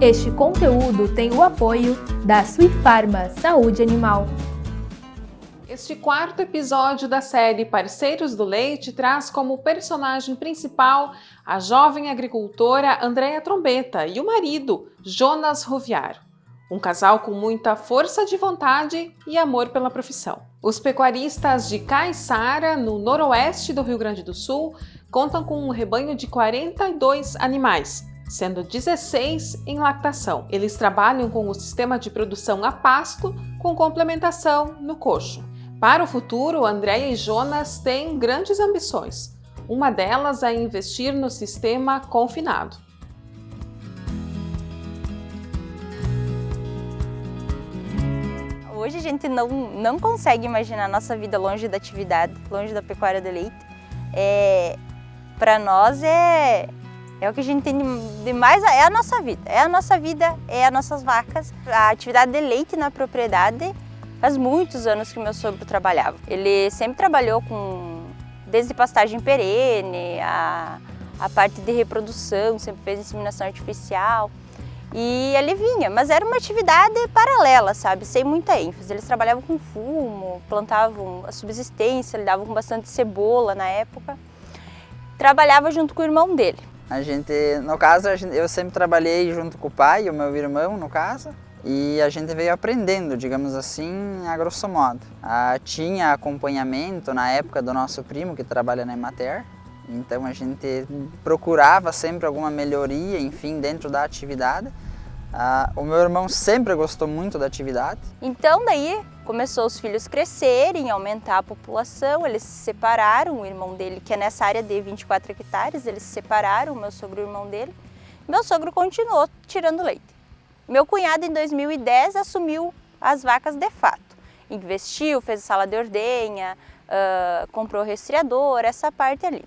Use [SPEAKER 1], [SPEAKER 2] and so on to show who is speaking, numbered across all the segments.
[SPEAKER 1] Este conteúdo tem o apoio da Sweet Pharma Saúde Animal.
[SPEAKER 2] Este quarto episódio da série Parceiros do Leite traz como personagem principal a jovem agricultora Andréia Trombetta e o marido, Jonas Roviaro. Um casal com muita força de vontade e amor pela profissão. Os pecuaristas de Caiçara, no noroeste do Rio Grande do Sul, contam com um rebanho de 42 animais, sendo 16 em lactação. Eles trabalham com o sistema de produção a pasto, com complementação no coxo. Para o futuro, Andréia e Jonas têm grandes ambições. Uma delas é investir no sistema confinado.
[SPEAKER 3] Hoje a gente não consegue imaginar a nossa vida longe da atividade, longe da pecuária de leite. Para nós é o que a gente tem de mais, é a nossa vida. É a nossa vida, é as nossas vacas. A atividade de leite na propriedade faz muitos anos que meu sogro trabalhava. Ele sempre trabalhou desde pastagem perene, a parte de reprodução, sempre fez inseminação artificial. E ele vinha, mas era uma atividade paralela, sabe? Sem muita ênfase. Eles trabalhavam com fumo, plantavam a subsistência, lidavam com bastante cebola na época. Trabalhava junto com o irmão dele.
[SPEAKER 4] No caso, eu sempre trabalhei junto com o pai e o meu irmão, no caso. E a gente veio aprendendo, digamos assim, a grosso modo. Tinha acompanhamento na época do nosso primo, que trabalha na Emater. Então a gente procurava sempre alguma melhoria, enfim, dentro da atividade. O meu irmão sempre gostou muito da atividade.
[SPEAKER 3] Então daí começou os filhos crescerem, aumentar a população, eles se separaram, o irmão dele, que é nessa área de 24 hectares, eles se separaram, o meu sogro e o irmão dele. Meu sogro continuou tirando leite. Meu cunhado em 2010 assumiu as vacas de fato. Investiu, fez sala de ordenha, comprou resfriador, essa parte ali.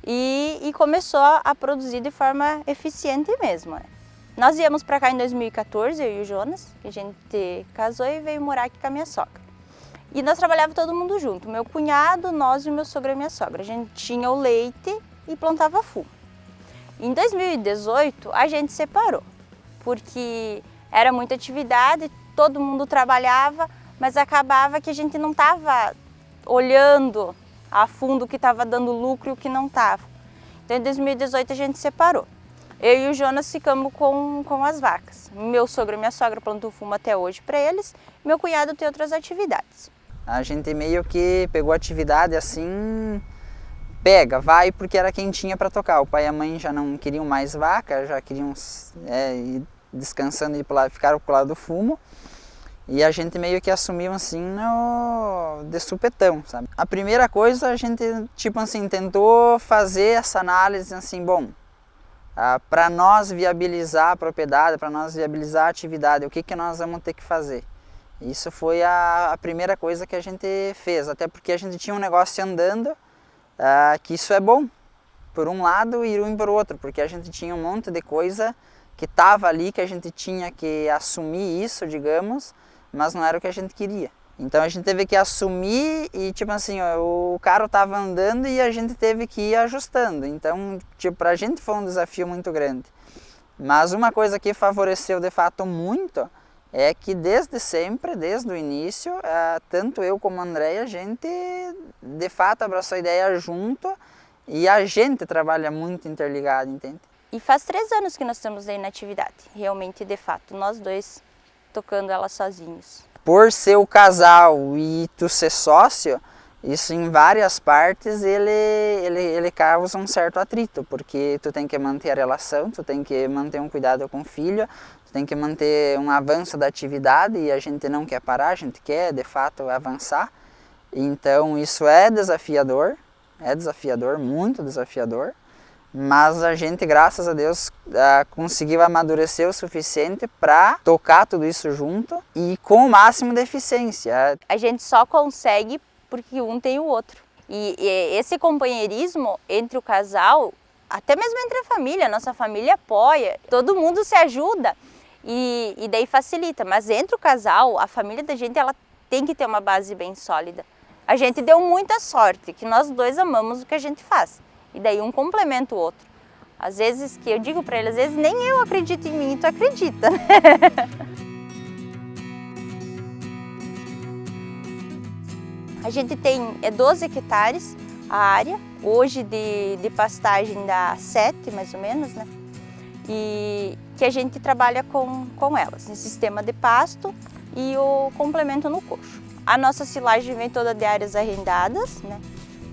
[SPEAKER 3] E começou a produzir de forma eficiente mesmo. Nós viemos para cá em 2014, eu e o Jonas, que a gente casou e veio morar aqui com a minha sogra. E nós trabalhávamos todo mundo junto, meu cunhado, nós e o meu sogro e a minha sogra. A gente tinha o leite e plantava fumo. Em 2018 a gente separou, porque era muita atividade, todo mundo trabalhava, mas acabava que a gente não estava olhando a fundo o que estava dando lucro e o que não estava. Então em 2018 a gente separou. Eu e o Jonas ficamos com as vacas. Meu sogro e minha sogra plantam fumo até hoje para eles, meu cunhado tem outras atividades.
[SPEAKER 4] A gente meio que pegou a atividade assim, vai, porque era quem tinha para tocar. O pai e a mãe já não queriam mais vaca, já queriam ir descansando e ficaram pro lado do fumo. E a gente meio que assumiu assim de supetão, sabe? A primeira coisa a gente, tentou fazer essa análise assim, para nós viabilizar a propriedade, para nós viabilizar a atividade, o que nós vamos ter que fazer. Isso foi a primeira coisa que a gente fez, até porque a gente tinha um negócio andando, que isso é bom, por um lado e ruim por outro, porque a gente tinha um monte de coisa que estava ali, que a gente tinha que assumir isso, digamos, mas não era o que a gente queria. Então a gente teve que assumir e o carro estava andando e a gente teve que ir ajustando. Então pra gente foi um desafio muito grande. Mas uma coisa que favoreceu de fato muito é que desde sempre, desde o início, tanto eu como a Andréia, a gente de fato abraçou a ideia junto e a gente trabalha muito interligado, entende?
[SPEAKER 3] E faz 3 anos que nós estamos aí na atividade, realmente de fato, nós dois tocando ela sozinhos.
[SPEAKER 4] Por ser o casal e tu ser sócio, isso em várias partes ele causa um certo atrito, porque tu tem que manter a relação, tu tem que manter um cuidado com o filho, tu tem que manter um avanço da atividade e a gente não quer parar, a gente quer de fato avançar. Então isso é desafiador, muito desafiador. Mas a gente, graças a Deus, conseguiu amadurecer o suficiente para tocar tudo isso junto e com o máximo de eficiência.
[SPEAKER 3] A gente só consegue porque um tem o outro. E esse companheirismo entre o casal, até mesmo entre a família, nossa família apoia, todo mundo se ajuda e daí facilita. Mas entre o casal, a família da gente, ela tem que ter uma base bem sólida. A gente deu muita sorte, que nós dois amamos o que a gente faz. E daí um complementa o outro. Às vezes, que eu digo para eles, às vezes nem eu acredito em mim, tu acredita, né? A gente tem 12 hectares a área, hoje de pastagem dá 7 mais ou menos, né? E que a gente trabalha com elas, em sistema de pasto e o complemento no coxo. A nossa silagem vem toda de áreas arrendadas, né?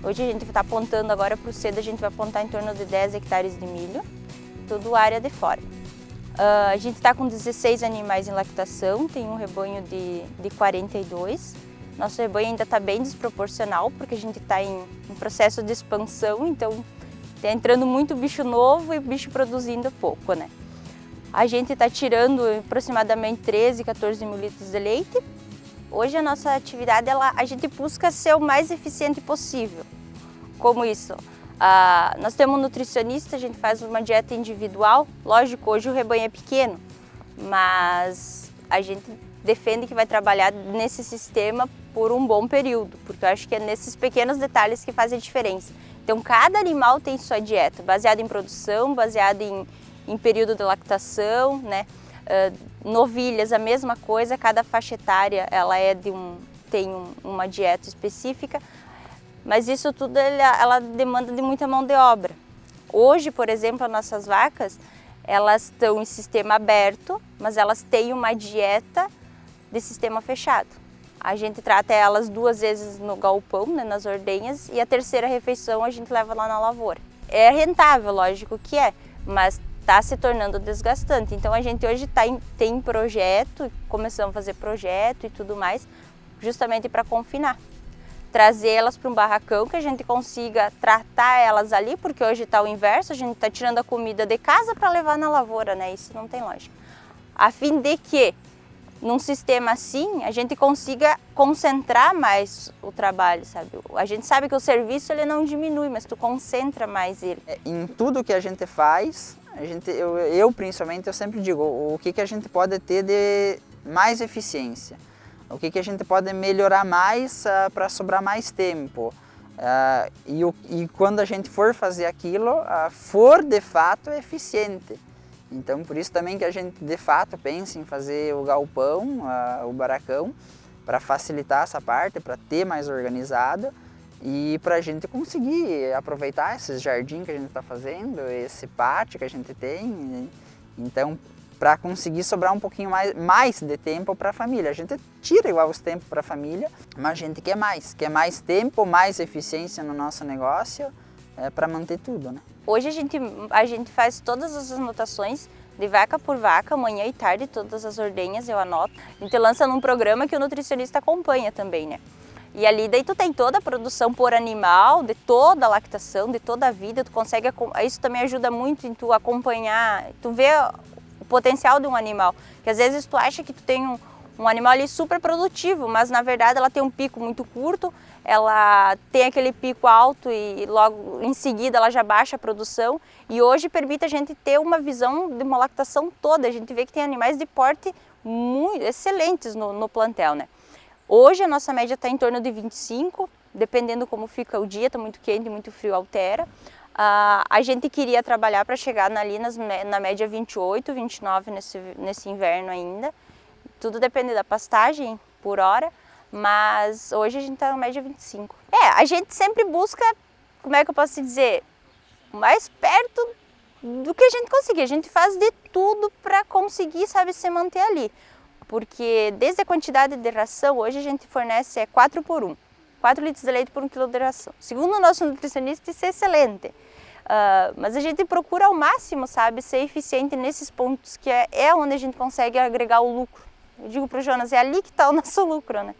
[SPEAKER 3] Hoje a gente está apontando agora para o cedo, a gente vai apontar em torno de 10 hectares de milho, tudo área de fora. A gente está com 16 animais em lactação, tem um rebanho de 42. Nosso rebanho ainda está bem desproporcional, porque a gente está em processo de expansão, então está entrando muito bicho novo e bicho produzindo pouco, né? A gente está tirando aproximadamente 13, 14 mil litros de leite. Hoje a nossa atividade, a gente busca ser o mais eficiente possível. Como isso? Nós temos um nutricionista, a gente faz uma dieta individual. Lógico, hoje o rebanho é pequeno, mas a gente defende que vai trabalhar nesse sistema por um bom período, porque eu acho que é nesses pequenos detalhes que fazem a diferença. Então, cada animal tem sua dieta, baseada em produção, baseada em período de lactação, né? Novilhas, a mesma coisa, cada faixa etária ela tem uma dieta específica, mas isso tudo ela demanda de muita mão de obra. Hoje, por exemplo, as nossas vacas, elas estão em sistema aberto, mas elas têm uma dieta de sistema fechado. A gente trata elas 2 vezes no galpão, né, nas ordenhas, e a terceira refeição a gente leva lá na lavoura. É rentável, lógico que é, mas está se tornando desgastante. Então a gente hoje tem projeto, começamos a fazer projeto e tudo mais, justamente para confinar. Trazer elas para um barracão que a gente consiga tratar elas ali, porque hoje está o inverso, a gente está tirando a comida de casa para levar na lavoura, né? Isso não tem lógica. A fim de que, num sistema assim, a gente consiga concentrar mais o trabalho, sabe? A gente sabe que o serviço ele não diminui, mas tu concentra mais ele.
[SPEAKER 4] Em tudo que a gente faz, eu principalmente, eu sempre digo, o que a gente pode ter de mais eficiência, o que a gente pode melhorar mais para sobrar mais tempo. E quando a gente for fazer aquilo, for de fato eficiente. Então, por isso também que a gente de fato pensa em fazer o galpão, o barracão, para facilitar essa parte, para ter mais organizado e para a gente conseguir aproveitar esses jardins que a gente está fazendo, esse pátio que a gente tem. Então, para conseguir sobrar um pouquinho mais de tempo para a família. A gente tira igual os tempos para a família, mas a gente quer mais tempo, mais eficiência no nosso negócio para manter tudo, né?
[SPEAKER 3] Hoje a gente faz todas as anotações de vaca por vaca, manhã e tarde, todas as ordenhas eu anoto. A gente lança num programa que o nutricionista acompanha também, né? E ali daí tu tem toda a produção por animal, de toda a lactação, de toda a vida, tu consegue, isso também ajuda muito em tu acompanhar, tu vê o potencial de um animal, que às vezes tu acha que tu tem um animal ali super produtivo, mas na verdade ela tem um pico muito curto, ela tem aquele pico alto e logo em seguida ela já baixa a produção, e hoje permite a gente ter uma visão de uma lactação toda. A gente vê que tem animais de porte muito excelentes no plantel, né? Hoje a nossa média está em torno de 25, dependendo como fica o dia, está muito quente, muito frio, altera. A gente queria trabalhar para chegar ali na média 28, 29 nesse inverno ainda. Tudo depende da pastagem por hora, mas hoje a gente está na média 25. A gente sempre busca, como é que eu posso dizer, mais perto do que a gente conseguir. A gente faz de tudo para conseguir, sabe, se manter ali. Porque desde a quantidade de ração, hoje a gente fornece 4 por 1. 4 litros de leite por 1 quilo de ração. Segundo o nosso nutricionista, isso é excelente. Mas a gente procura ao máximo, sabe, ser eficiente nesses pontos que é onde a gente consegue agregar o lucro. Eu digo para o Jonas, é ali que está o nosso lucro, né?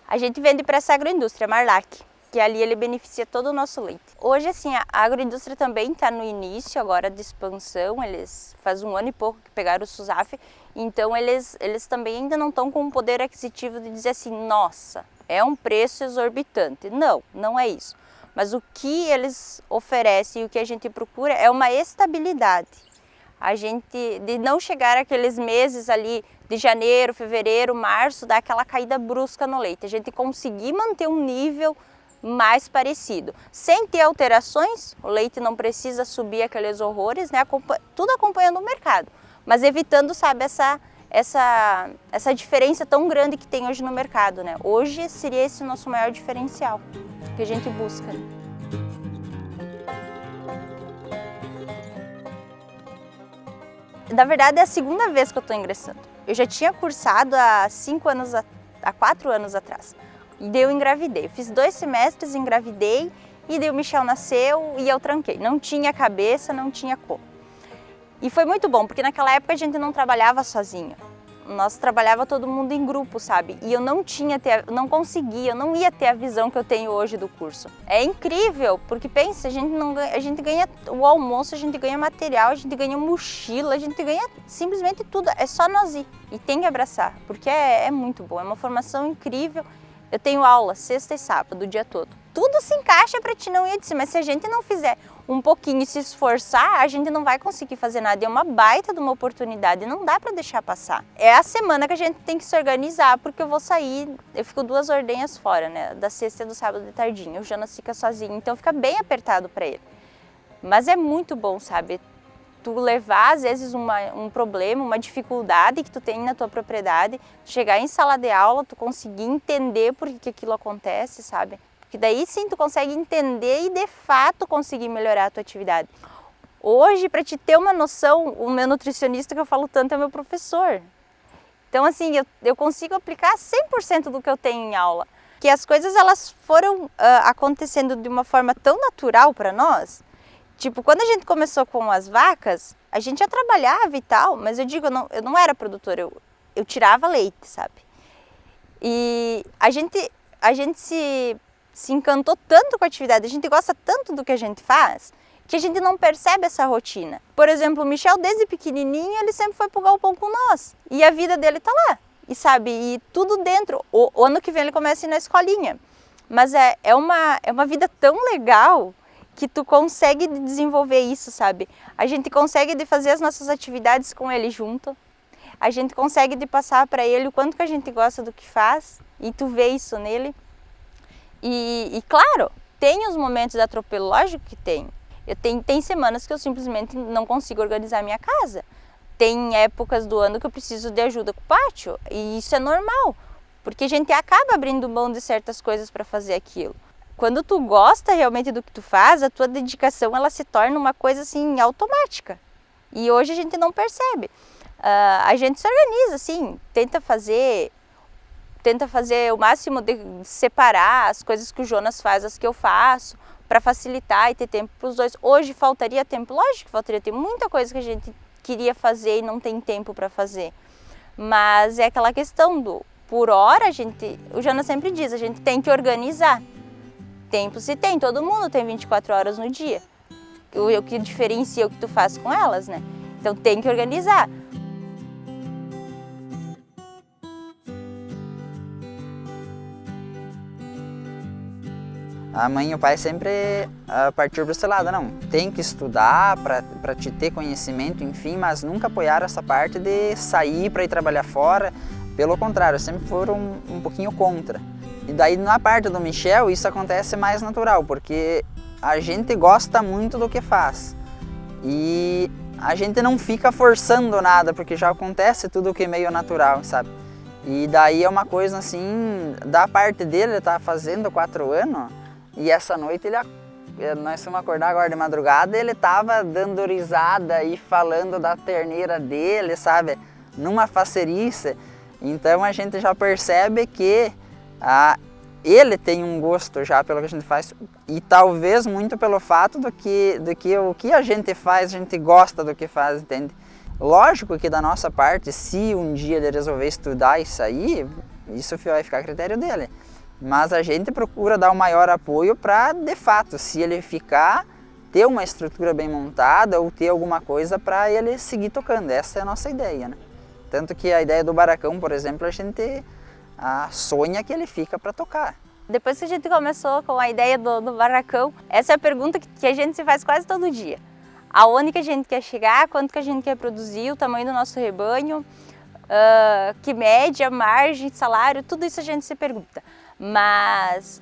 [SPEAKER 3] A gente vende para essa agroindústria, Marlac, que ali ele beneficia todo o nosso leite. Hoje, assim, a agroindústria também está no início agora de expansão, eles faz 1 ano e pouco que pegaram o SUSAF, então eles também ainda não estão com um poder aquisitivo de dizer assim, nossa, é um preço exorbitante. Não, não é isso. Mas o que eles oferecem e o que a gente procura é uma estabilidade. A gente, de não chegar aqueles meses ali de janeiro, fevereiro, março, dar aquela caída brusca no leite. A gente conseguir manter um nível mais parecido. Sem ter alterações, o leite não precisa subir aqueles horrores, né? Tudo acompanhando o mercado, mas evitando, sabe, essa diferença tão grande que tem hoje no mercado, né? Hoje seria esse o nosso maior diferencial que a gente busca. Na verdade, é a segunda vez que eu estou ingressando. Eu já tinha cursado há 4 anos atrás. E daí eu engravidei. Eu fiz 2 semestres, engravidei, e daí o Michel nasceu e eu tranquei. Não tinha cabeça, não tinha como. E foi muito bom, porque naquela época a gente não trabalhava sozinha. Nós trabalhava todo mundo em grupo, sabe? E eu não ia ter a visão que eu tenho hoje do curso. É incrível, porque pensa, a gente ganha o almoço, a gente ganha material, a gente ganha mochila, a gente ganha simplesmente tudo. É só nós ir. E tem que abraçar, porque é muito bom, é uma formação incrível. Eu tenho aula sexta e sábado, o dia todo. Tudo se encaixa para ti, não ia dizer, mas se a gente não fizer um pouquinho e se esforçar, a gente não vai conseguir fazer nada. É uma baita de uma oportunidade, não dá para deixar passar. É a semana que a gente tem que se organizar, porque eu vou sair, eu fico 2 ordenhas fora, né? Da sexta e do sábado de tardinha. O Jonas fica sozinho, então fica bem apertado para ele. Mas é muito bom, sabe? Tu levar, às vezes, um problema, uma dificuldade que tu tem na tua propriedade, chegar em sala de aula, tu conseguir entender por que aquilo acontece, sabe? Porque daí sim tu consegue entender e de fato conseguir melhorar a tua atividade. Hoje, para te ter uma noção, o meu nutricionista que eu falo tanto é meu professor. Então assim, eu consigo aplicar 100% do que eu tenho em aula. Que as coisas elas foram acontecendo de uma forma tão natural para nós. Tipo, quando a gente começou com as vacas, a gente já trabalhava e tal, mas eu digo, eu não era produtora, eu tirava leite, sabe? E a gente se encantou tanto com a atividade, a gente gosta tanto do que a gente faz, que a gente não percebe essa rotina. Por exemplo, o Michel, desde pequenininho, ele sempre foi pro galpão com nós. E a vida dele tá lá. E sabe, e tudo dentro. O ano que vem ele começa a ir na escolinha. Mas é uma vida tão legal que tu consegue desenvolver isso, sabe? A gente consegue de fazer as nossas atividades com ele junto. A gente consegue de passar para ele o quanto que a gente gosta do que faz. E tu vê isso nele. E claro, tem os momentos de atropelo, lógico que tem. Tem semanas que eu simplesmente não consigo organizar a minha casa. Tem épocas do ano que eu preciso de ajuda com o pátio. E isso é normal, porque a gente acaba abrindo mão de certas coisas para fazer aquilo. Quando tu gosta realmente do que tu faz, a tua dedicação ela se torna uma coisa assim automática. E hoje a gente não percebe. A gente se organiza, assim, tenta fazer o máximo de separar as coisas que o Jonas faz, as que eu faço, para facilitar e ter tempo para os dois. Hoje faltaria tempo, lógico que faltaria tempo, muita coisa que a gente queria fazer e não tem tempo para fazer. Mas é aquela questão por hora, o Jonas sempre diz, a gente tem que organizar. Tempo se tem, todo mundo tem 24 horas no dia. O que diferencia o que tu faz com elas, né? Então tem que organizar.
[SPEAKER 4] A mãe e o pai sempre partiram para esse lado, não, tem que estudar para te ter conhecimento, enfim, mas nunca apoiaram essa parte de sair para ir trabalhar fora. Pelo contrário, sempre foram um pouquinho contra. E daí na parte do Michel isso acontece mais natural, porque a gente gosta muito do que faz. E a gente não fica forçando nada, porque já acontece tudo que é meio natural, sabe? E daí é uma coisa assim, da parte dele, ele tá fazendo 4 anos, e essa noite nós fomos acordar agora de madrugada, ele tava dando risada e falando da terneira dele, sabe? Numa facerice. Então a gente já percebe que ele tem um gosto já pelo que a gente faz, e talvez muito pelo fato do que o que a gente faz, a gente gosta do que faz, entende? Lógico que da nossa parte, se um dia ele resolver estudar e sair, isso vai ficar a critério dele. Mas a gente procura dar o maior apoio para, de fato, se ele ficar, ter uma estrutura bem montada ou ter alguma coisa para ele seguir tocando. Essa é a nossa ideia, né? Tanto que a ideia do barracão, por exemplo, a gente sonha que ele fica para tocar.
[SPEAKER 3] Depois que a gente começou com a ideia do barracão, essa é a pergunta que a gente se faz quase todo dia. Aonde que a gente quer chegar, quanto que a gente quer produzir, o tamanho do nosso rebanho, que média, margem, salário, tudo isso a gente se pergunta. Mas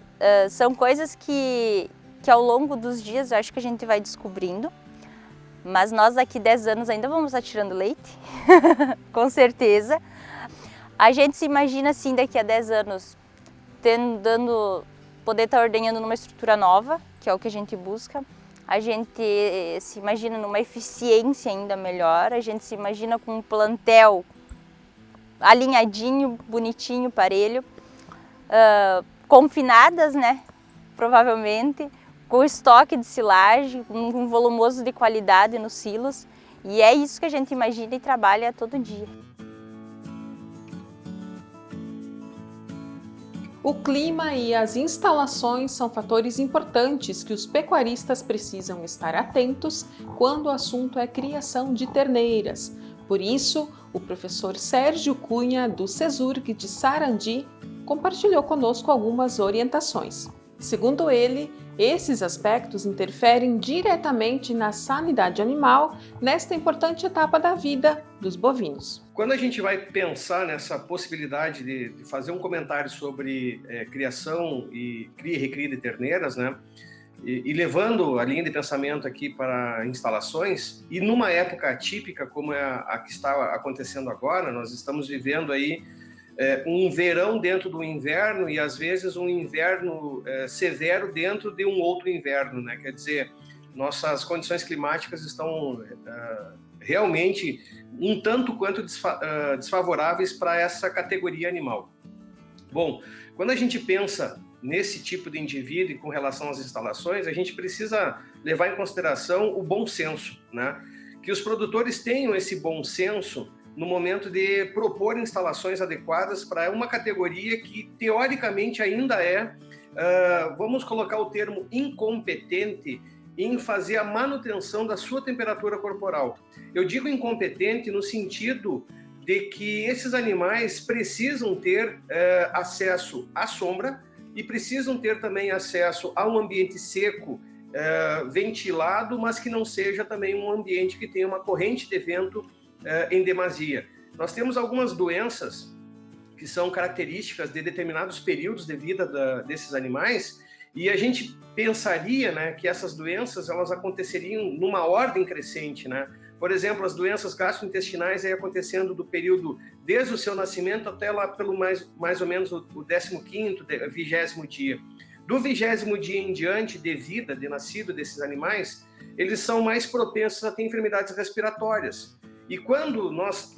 [SPEAKER 3] são coisas que ao longo dos dias eu acho que a gente vai descobrindo, mas nós daqui 10 anos ainda vamos estar tirando leite, com certeza. A gente se imagina assim daqui a 10 anos poder estar ordenhando numa estrutura nova, que é o que a gente busca. A gente se imagina numa eficiência ainda melhor, a gente se imagina com um plantel alinhadinho, bonitinho, parelho, confinadas, né, provavelmente, com estoque de silagem, um volumoso de qualidade nos silos, e é isso que a gente imagina e trabalha todo dia.
[SPEAKER 2] O clima e as instalações são fatores importantes que os pecuaristas precisam estar atentos quando o assunto é criação de terneiras. Por isso, o professor Sérgio Cunha, do CESURG de Sarandi, compartilhou conosco algumas orientações. Segundo ele, esses aspectos interferem diretamente na sanidade animal nesta importante etapa da vida dos bovinos.
[SPEAKER 5] Quando a gente vai pensar nessa possibilidade de fazer um comentário sobre criação e cria e recria de terneiras, né? E levando a linha de pensamento aqui para instalações, e numa época atípica como é a que está acontecendo agora, nós estamos vivendo aí um verão dentro do inverno e às vezes um inverno severo dentro de um outro inverno, né? Quer dizer, nossas condições climáticas estão realmente um tanto quanto desfavoráveis para essa categoria animal. Bom, quando a gente pensa nesse tipo de indivíduo e com relação às instalações, a gente precisa levar em consideração o bom senso, né? Que os produtores tenham esse bom senso no momento de propor instalações adequadas para uma categoria que, teoricamente, ainda vamos colocar o termo incompetente em fazer a manutenção da sua temperatura corporal. Eu digo incompetente no sentido de que esses animais precisam ter acesso à sombra e precisam ter também acesso a um ambiente seco, ventilado, mas que não seja também um ambiente que tenha uma corrente de vento em demasia. Nós temos algumas doenças que são características de determinados períodos de vida desses animais e a gente pensaria, né, que essas doenças elas aconteceriam numa ordem crescente, né? Por exemplo, as doenças gastrointestinais aí acontecendo do período desde o seu nascimento até lá pelo mais ou menos o 15º, 20º dia. Do 20º dia em diante de vida, de nascido desses animais, eles são mais propensos a ter enfermidades respiratórias. E quando nós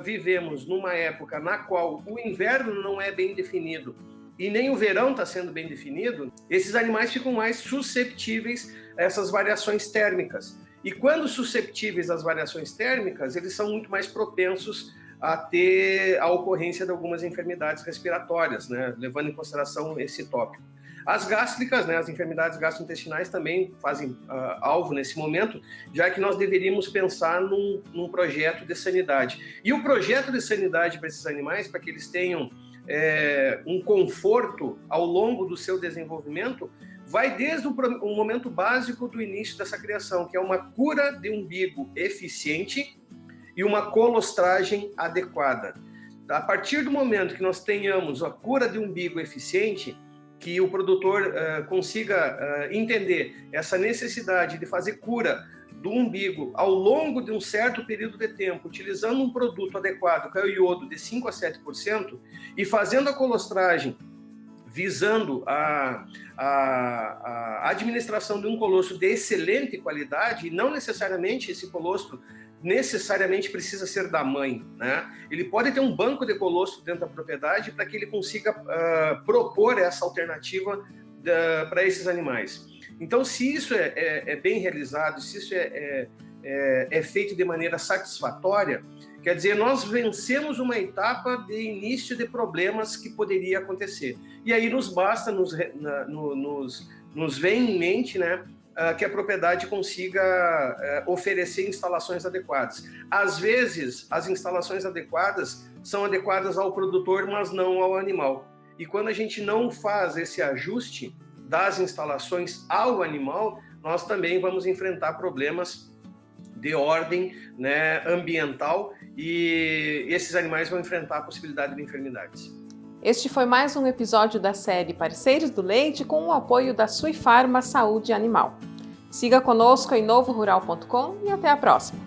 [SPEAKER 5] vivemos numa época na qual o inverno não é bem definido e nem o verão está sendo bem definido, esses animais ficam mais susceptíveis a essas variações térmicas. E quando susceptíveis às variações térmicas, eles são muito mais propensos a ter a ocorrência de algumas enfermidades respiratórias, né? Levando em consideração esse tópico. As gástricas, né, as enfermidades gastrointestinais também fazem alvo nesse momento, já que nós deveríamos pensar num projeto de sanidade. E o projeto de sanidade para esses animais, para que eles tenham um conforto ao longo do seu desenvolvimento, vai desde o momento básico do início dessa criação, que é uma cura de umbigo eficiente e uma colostragem adequada. A partir do momento que nós tenhamos a cura de umbigo eficiente, que o produtor consiga entender essa necessidade de fazer cura do umbigo ao longo de um certo período de tempo, utilizando um produto adequado, que é o iodo, de 5% a 7%, e fazendo a colostragem, visando a administração de um colostro de excelente qualidade, e não necessariamente esse colostro necessariamente precisa ser da mãe, né? Ele pode ter um banco de colostro dentro da propriedade para que ele consiga propor essa alternativa para esses animais. Então, se isso é bem realizado, se isso é feito de maneira satisfatória, quer dizer, nós vencemos uma etapa de início de problemas que poderia acontecer. E aí nos basta, nos vem em mente, né, que a propriedade consiga oferecer instalações adequadas. Às vezes, as instalações adequadas são adequadas ao produtor, mas não ao animal. E quando a gente não faz esse ajuste das instalações ao animal, nós também vamos enfrentar problemas de ordem, né, ambiental, e esses animais vão enfrentar a possibilidade de enfermidades.
[SPEAKER 2] Este foi mais um episódio da série Parceiros do Leite com o apoio da Suifarma Saúde Animal. Siga conosco em novorural.com e até a próxima!